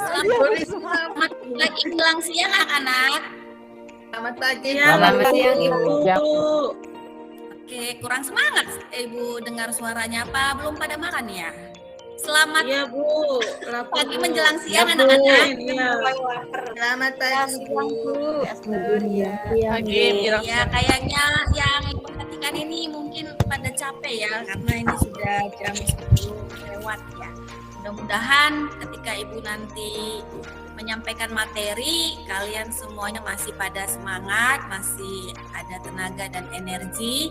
Selamat pagi menjelang siang anak-anak. Selamat pagi. Selamat siang Ibu. Oke, kurang semangat Ibu dengar suaranya apa? Belum pada makan ya? Selamat Bu. pagi menjelang siang anak-anak. Selamat pagi Bu. Ya, kayaknya yang Ibu perhatikan ini mungkin pada capek ya, karena ini sudah jam 10 lewat ya. Mudah-mudahan ketika Ibu nanti menyampaikan materi, kalian semuanya masih pada semangat, masih ada tenaga dan energi,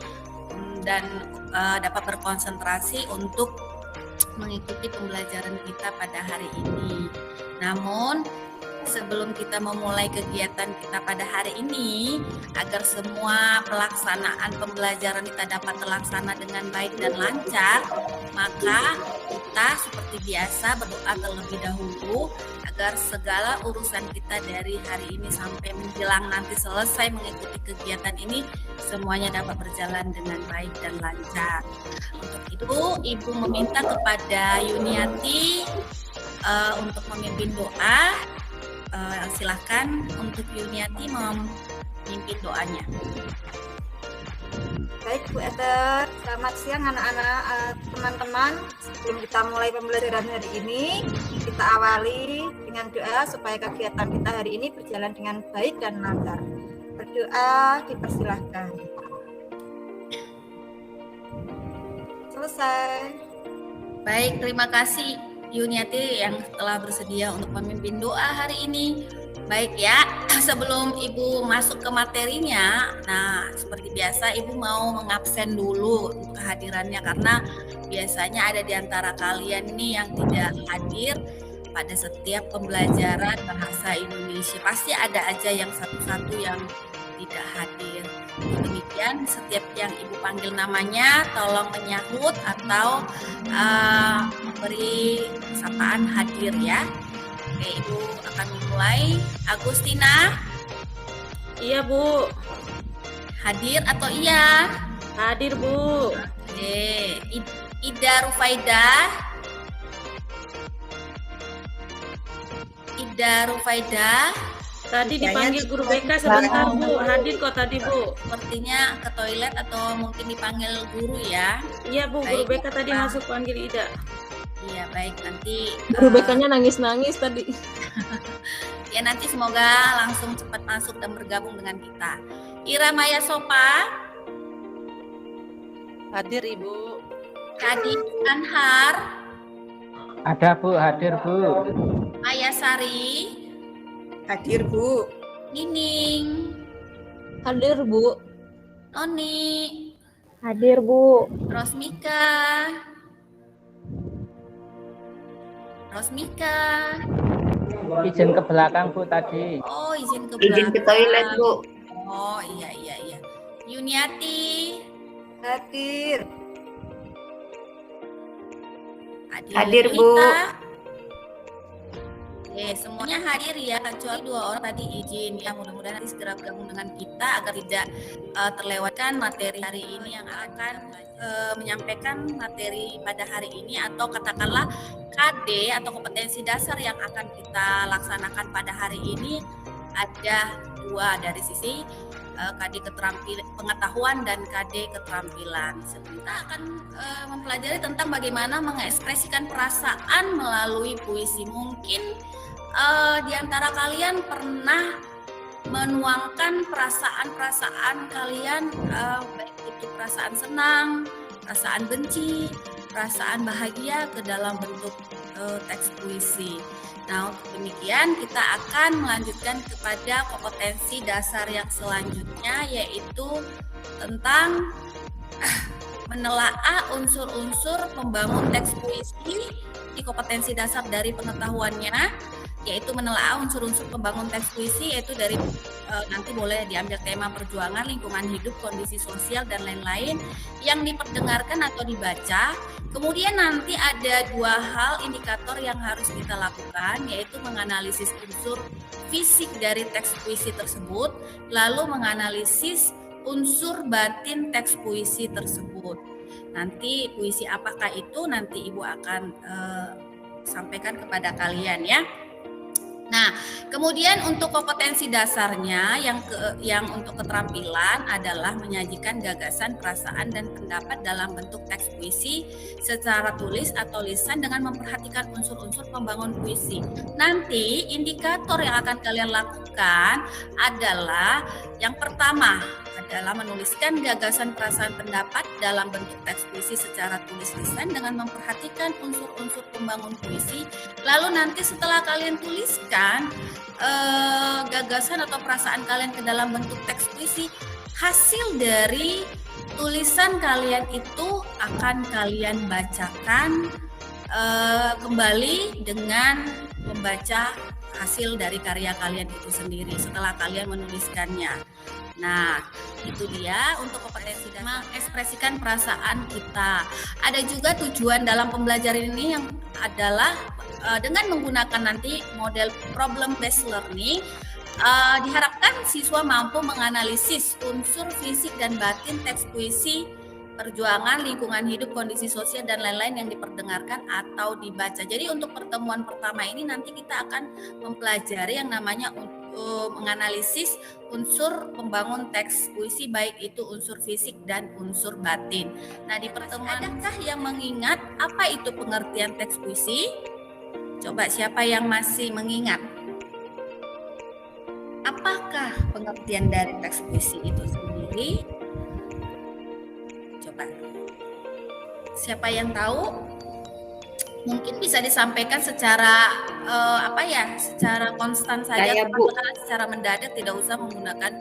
dan dapat berkonsentrasi untuk mengikuti pembelajaran kita pada hari ini. Namun, sebelum kita memulai kegiatan kita pada hari ini, agar semua pelaksanaan pembelajaran kita dapat terlaksana dengan baik dan lancar, maka kita seperti biasa berdoa terlebih dahulu agar segala urusan kita dari hari ini sampai menjelang nanti selesai mengikuti kegiatan ini semuanya dapat berjalan dengan baik dan lancar. Untuk itu, Ibu meminta kepada Yuniati untuk memimpin doa. Silahkan untuk Yuniati memimpin doanya. Baik Bu Ether, selamat siang anak-anak, teman-teman. Sebelum kita mulai pembelajaran hari ini, kita awali dengan doa supaya kegiatan kita hari ini berjalan dengan baik dan lancar. Berdoa dipersilahkan. Selesai. Baik, terima kasih Yuniati yang telah bersedia untuk memimpin doa hari ini. Baik ya, sebelum Ibu masuk ke materinya, nah seperti biasa Ibu mau mengabsen dulu untuk kehadirannya karena biasanya ada di antara kalian ini yang tidak hadir pada setiap pembelajaran bahasa Indonesia. Pasti ada aja yang satu-satu yang tidak hadir. Demikian, setiap yang Ibu panggil namanya tolong menyahut atau memberi sapaan hadir ya. Oke, Ibu akan memulai. Agustina? Iya Bu. Hadir atau iya? Hadir Bu. Oke, Ida Rufaidah? Ida Rufaidah? Tadi dipanggil guru BK sebentar Bu. Hadir kok tadi Bu. Sepertinya ke toilet atau mungkin dipanggil guru ya. Iya Bu, guru BK tadi masuk panggil Ida. Iya baik, nanti guru BK-nya nangis-nangis tadi. Ya nanti semoga langsung cepat masuk dan bergabung dengan kita. Ira Maya Sopa? Hadir Ibu. Kadi Anhar? Ada Bu, hadir Bu. Maya Sari? Hadir Bu. Nining? Hadir Bu. Noni? Hadir Bu. Rosmika? Rosmika? Izin ke belakang Bu tadi. Oh, izin ke belakang. Izin ke toilet Bu. Oh, iya. Yuniati? Hadir. Hadir Bu. Oke, semuanya hadir ya, kecuali 2 orang tadi izin ya. Mudah-mudahan nanti segera bergabung dengan kita agar tidak terlewatkan materi hari ini yang akan menyampaikan materi pada hari ini, atau katakanlah KD atau kompetensi dasar yang akan kita laksanakan pada hari ini ada 2 dari sisi KD pengetahuan dan KD keterampilan. Kita akan mempelajari tentang bagaimana mengekspresikan perasaan melalui puisi. Mungkin di antara kalian pernah menuangkan perasaan-perasaan kalian, baik itu perasaan senang, perasaan benci, perasaan bahagia ke dalam bentuk teks puisi. Nah, untuk demikian kita akan melanjutkan kepada kompetensi dasar yang selanjutnya, yaitu tentang menelaah unsur-unsur pembangun teks puisi di kompetensi dasar dari pengetahuannya, yaitu menelaah unsur-unsur pembangun teks puisi, yaitu dari nanti boleh diambil tema perjuangan, lingkungan hidup, kondisi sosial, dan lain-lain yang diperdengarkan atau dibaca. Kemudian nanti ada 2 hal indikator yang harus kita lakukan, yaitu menganalisis unsur fisik dari teks puisi tersebut, lalu menganalisis unsur batin teks puisi tersebut. Nanti puisi apakah itu nanti Ibu akan sampaikan kepada kalian ya. Nah, kemudian untuk kompetensi dasarnya yang untuk keterampilan adalah menyajikan gagasan, perasaan, dan pendapat dalam bentuk teks puisi secara tulis atau lisan dengan memperhatikan unsur-unsur pembangun puisi. Nanti indikator yang akan kalian lakukan adalah yang pertama adalah menuliskan gagasan, perasaan, pendapat dalam bentuk teks puisi secara tulis lisan dengan memperhatikan unsur-unsur pembangun puisi. Lalu nanti setelah kalian tuliskan gagasan atau perasaan kalian ke dalam bentuk teks puisi, hasil dari tulisan kalian itu akan kalian bacakan kembali dengan membaca hasil dari karya kalian itu sendiri setelah kalian menuliskannya. Nah, itu dia untuk kompetensi dan mengekspresikan perasaan kita. Ada juga tujuan dalam pembelajaran ini yang adalah dengan menggunakan nanti model problem based learning, diharapkan siswa mampu menganalisis unsur fisik dan batin teks puisi, perjuangan, lingkungan hidup, kondisi sosial, dan lain-lain yang diperdengarkan atau dibaca. Jadi untuk pertemuan pertama ini nanti kita akan mempelajari yang namanya menganalisis unsur pembangun teks puisi, baik itu unsur fisik dan unsur batin. Nah, di pertemuan adakah yang mengingat apa itu pengertian teks puisi? Coba siapa yang masih mengingat? Apakah pengertian dari teks puisi itu sendiri? Coba. Siapa yang tahu? Mungkin bisa disampaikan secara secara konstan saja, Saya, Bu. secara mendadak, tidak usah menggunakan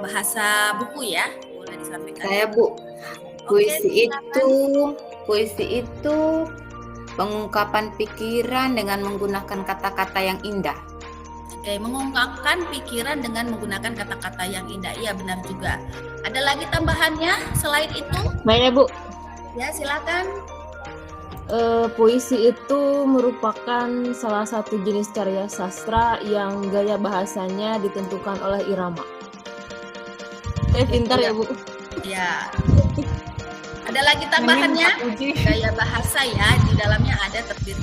bahasa buku ya. Boleh disampaikan. Saya, Bu. Puisi itu pengungkapan pikiran dengan menggunakan kata-kata yang indah. Oke, mengungkapkan pikiran dengan menggunakan kata-kata yang indah. Iya, benar juga. Ada lagi tambahannya selain itu? Mainnya Bu, Ya, silakan. puisi itu merupakan salah satu jenis karya sastra yang gaya bahasanya ditentukan oleh irama. Saya pintar ya Bu. Ya. Ada lagi tambahannya? Gaya bahasa ya, di dalamnya ada tertib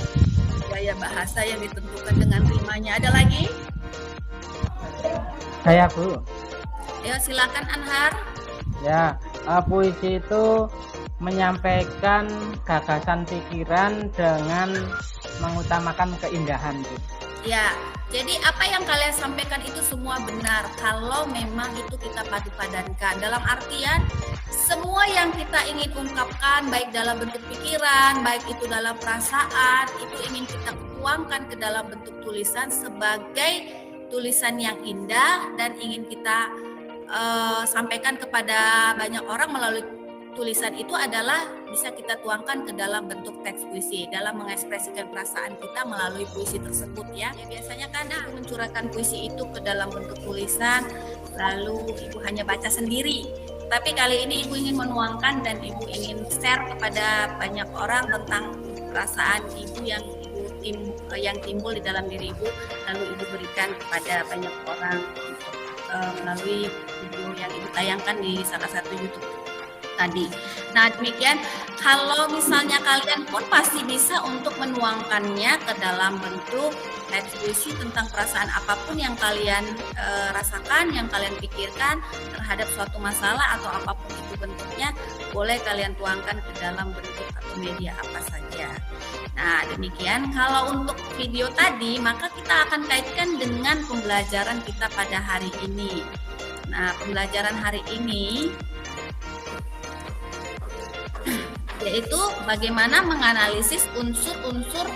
gaya bahasa yang ditentukan dengan rimanya. Ada lagi? Saya, Bu. Ayo silakan Anhar. Ya, puisi itu menyampaikan gagasan pikiran dengan mengutamakan keindahan, Bu. Ya, jadi apa yang kalian sampaikan itu semua benar kalau memang itu kita padu-padankan. Dalam artian semua yang kita ingin ungkapkan baik dalam bentuk pikiran, baik itu dalam perasaan, itu ingin kita tuangkan ke dalam bentuk tulisan sebagai tulisan yang indah dan ingin kita sampaikan kepada banyak orang melalui tulisan itu adalah bisa kita tuangkan ke dalam bentuk teks puisi dalam mengekspresikan perasaan kita melalui puisi tersebut ya. Biasanya kan ibu mencurahkan puisi itu ke dalam bentuk tulisan lalu ibu hanya baca sendiri. Tapi kali ini ibu ingin menuangkan dan ibu ingin share kepada banyak orang tentang perasaan ibu yang timbul di dalam diri ibu lalu ibu berikan kepada banyak orang melalui video yang ibu tayangkan di salah satu YouTube tadi. Nah, demikian kalau misalnya kalian pun pasti bisa untuk menuangkannya ke dalam bentuk teks puisi tentang perasaan apapun yang kalian rasakan, yang kalian pikirkan terhadap suatu masalah atau apapun itu bentuknya, boleh kalian tuangkan ke dalam bentuk atau media apa saja. Nah, demikian kalau untuk video tadi, maka kita akan kaitkan dengan pembelajaran kita pada hari ini. Nah, pembelajaran hari ini yaitu bagaimana menganalisis unsur-unsur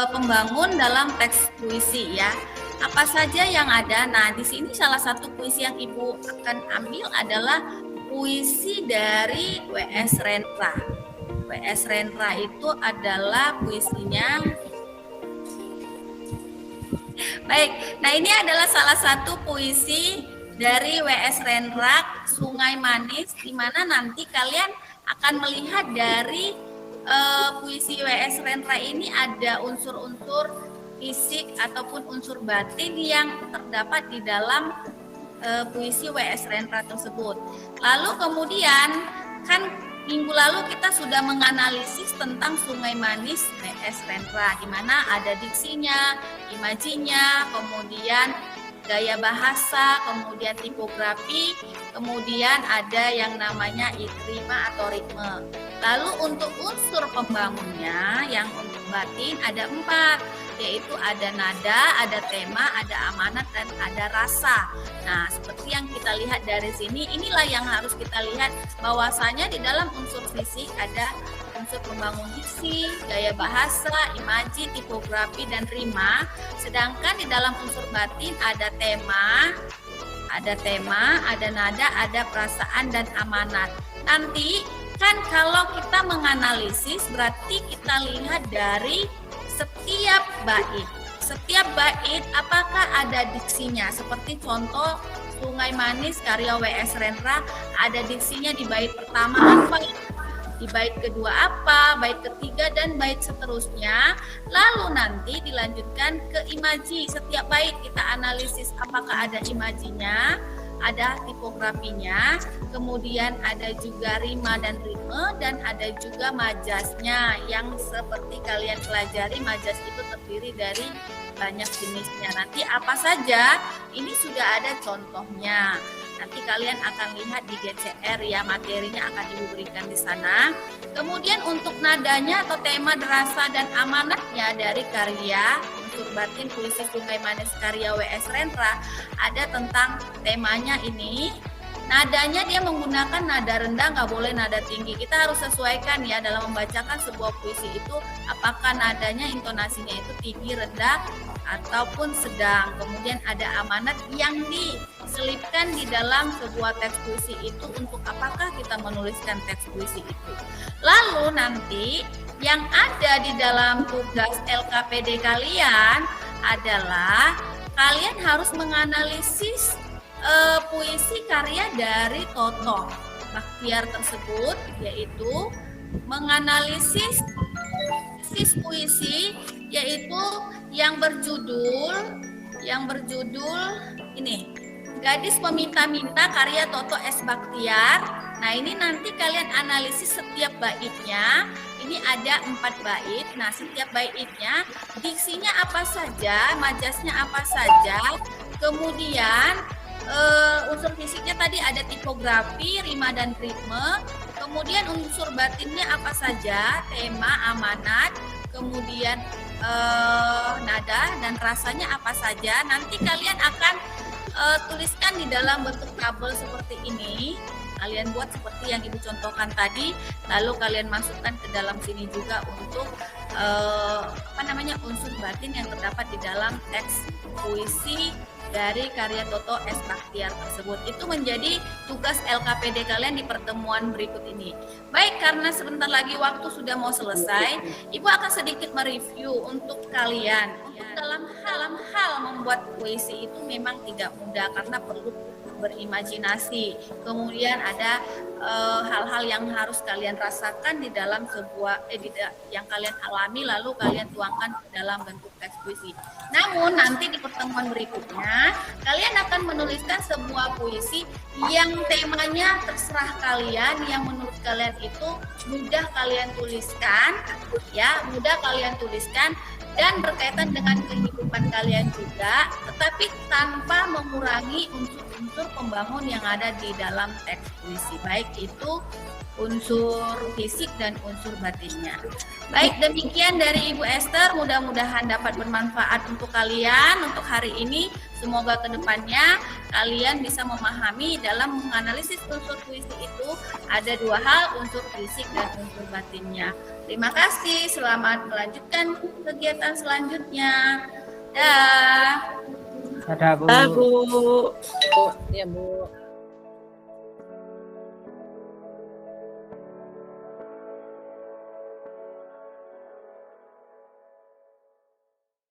pembangun dalam teks puisi ya. Apa saja yang ada? Nah, di sini salah satu puisi yang Ibu akan ambil adalah puisi dari W.S. Rendra. W.S. Rendra itu adalah puisinya. Baik, nah ini adalah salah satu puisi dari W.S. Rendra, Sungai Manis, di mana nanti kalian akan melihat dari puisi W.S. Rendra ini ada unsur-unsur fisik ataupun unsur batin yang terdapat di dalam puisi W.S. Rendra tersebut. Lalu kemudian kan minggu lalu kita sudah menganalisis tentang Sungai Manis WS Rendra, di mana ada diksinya, imajinya, kemudian gaya bahasa, kemudian tipografi, kemudian ada yang namanya irama atau ritme. Lalu untuk unsur pembangunnya yang untuk batin ada 4, yaitu ada nada, ada tema, ada amanat, dan ada rasa. Nah, seperti yang kita lihat dari sini, inilah yang harus kita lihat bahwasanya di dalam unsur fisik ada unsur pembangun diksi, gaya bahasa, imaji, tipografi, dan rima. Sedangkan di dalam unsur batin ada tema, ada nada, ada perasaan, dan amanat. Nanti kan kalau kita menganalisis berarti kita lihat dari setiap bait. Setiap bait apakah ada diksinya? Seperti contoh Sungai Manis karya WS Rendra, ada diksinya di bait pertama apa? Di bait kedua apa, bait ketiga, dan bait seterusnya. Lalu nanti dilanjutkan ke imaji. Setiap bait kita analisis apakah ada imajinya, ada tipografinya, kemudian ada juga rima dan ritme, dan ada juga majasnya yang seperti kalian pelajari, majas itu terdiri dari banyak jenisnya. Nanti apa saja, ini sudah ada contohnya. Nanti kalian akan lihat di GCR ya, materinya akan diberikan di sana. Kemudian untuk nadanya atau tema, derasa, dan amanatnya dari karya unsur batin puisi Sungai Manis karya WS Rendra, ada tentang temanya ini. Nadanya dia menggunakan nada rendah, nggak boleh nada tinggi. Kita harus sesuaikan ya dalam membacakan sebuah puisi itu, apakah nadanya, intonasinya itu tinggi, rendah, ataupun sedang. Kemudian ada amanat yang diselipkan di dalam sebuah teks puisi itu, untuk apakah kita menuliskan teks puisi itu. Lalu nanti yang ada di dalam tugas LKPD kalian adalah kalian harus menganalisis puisi karya dari Toto Bakhtiar tersebut, yaitu menganalisis puisi yaitu yang berjudul ini, Gadis Meminta-Minta karya Toto S. Bakhtiar. Nah, ini nanti kalian analisis setiap baitnya. Ini ada 4 bait. Nah, setiap baitnya diksinya apa saja, majasnya apa saja, kemudian unsur fisiknya tadi ada tipografi, rima, dan ritme. Kemudian unsur batinnya apa saja, tema, amanat, kemudian nada, dan rasanya apa saja. Nanti kalian akan tuliskan di dalam bentuk tabel seperti ini. Kalian buat seperti yang Ibu contohkan tadi, lalu kalian masukkan ke dalam sini juga untuk unsur batin yang terdapat di dalam teks puisi dari karya Toto S. Bakhtiar tersebut. Itu menjadi tugas LKPD kalian di pertemuan berikut ini. Baik, karena sebentar lagi waktu sudah mau selesai, Ibu akan sedikit mereview untuk kalian. Dalam hal membuat puisi itu memang tidak mudah karena perlu berimajinasi. Kemudian ada hal-hal yang harus kalian rasakan di dalam sebuah yang kalian alami, lalu kalian tuangkan ke dalam bentuk teks puisi. Namun nanti di pertemuan berikutnya kalian akan menuliskan sebuah puisi yang temanya terserah kalian, yang menurut kalian itu mudah kalian tuliskan, ya, mudah kalian tuliskan dan berkaitan dengan kehidupan kalian juga, tetapi tanpa mengurangi unsur-unsur pembangun yang ada di dalam teks puisi, baik itu unsur fisik dan unsur batinnya. Baik, demikian dari Ibu Esther, mudah-mudahan dapat bermanfaat untuk kalian untuk hari ini. Semoga kedepannya kalian bisa memahami dalam menganalisis unsur puisi itu ada 2 hal, unsur fisik dan unsur batinnya. Terima kasih, selamat melanjutkan kegiatan selanjutnya. Dah. Dadah, Bu. Bu. Ya, Bu.